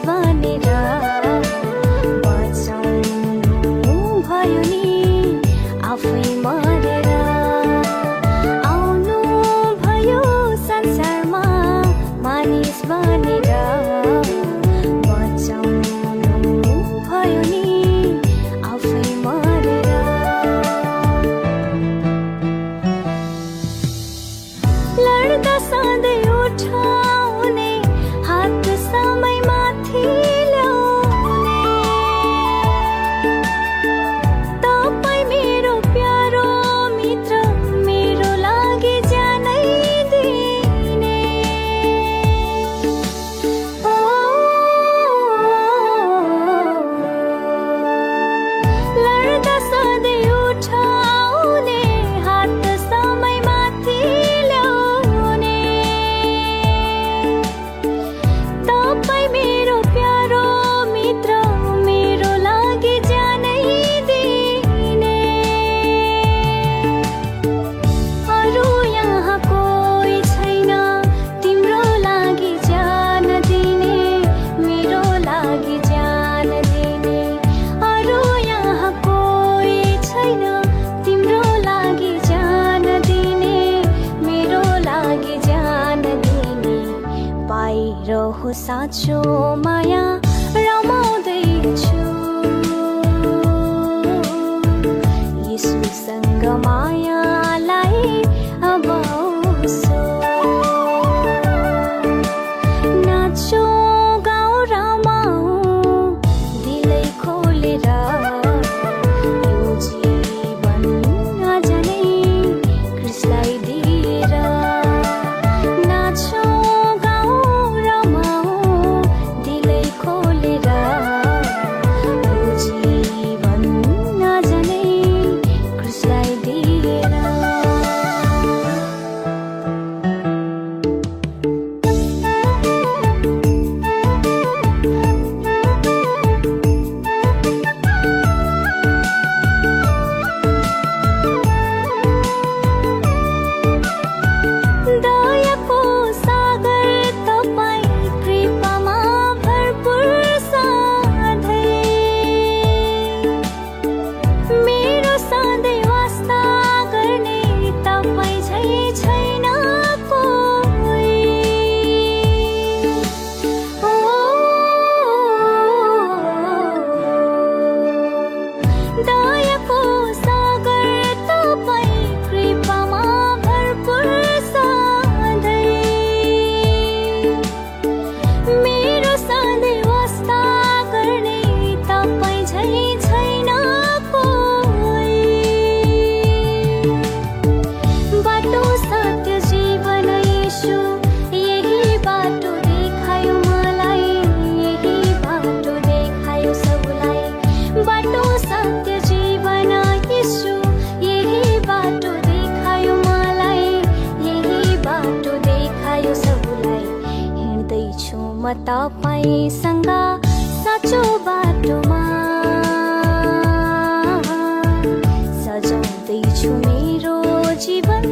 बनेर बचाउनु भयो नि आफै मरेर। आउनु भयो संसारमा मानिस बनेर बचाउनु भयो नि आफै मरेर। लड्दा सधैँ उठाउने हात समय माथि ल्याउने तपाईँ मेरो प्यारो मित्र मेरो लागि ज्यानै दिने। लड्दा सधैँ उठाउने हात समय माथि ल्याउने तपाईँ मेरो प्यारो मित्र मेरो लागि ज्यानै दिने। अरू यहाँ कोही छैन तिम्रो लागि ज्यान दिने मेरो लागि ज्यान दिने। अरू यहाँ कोही छैन तिम्रो लागि ज्यान दिने मेरो लागि ज्यान दिने। पाइरहो साँचो माया रमाउँदैछु येशूसँग मायालाई अब आउँछु। नाचो गाउँ रमाऊ दिलै खोलेर यो जीवन आज नै ख्रीष्टलाई दिएर। नाचो गाउँ रमाऊ दिलै खोलेर यो जीवन आज नै ख्रीष्टलाई दिएर। दयाको सागर तपाईँ कृपामा भरपुर सधैँ मेरो सधैँ वास्ता गर्ने तपाईँ झै छैन कोही। दयाको सागर तपाईँ कृपामा भरपुर सधैँ मेरो सधैँ वास्ता गर्ने तपाईँ झै छैन कोही। बाटो सत्य जीवन येशू यही बाटो देखायो मलाई यही बाटो देखायो सबलाई। बाटो सत्य जीवन येशू यही बाटो देखायो मलाई यही बाटो देखायो सबलाई। हिँड्दैछु म तपाईँसँग साँचो बाटोमा सजाउँदैछु मेरो जीवन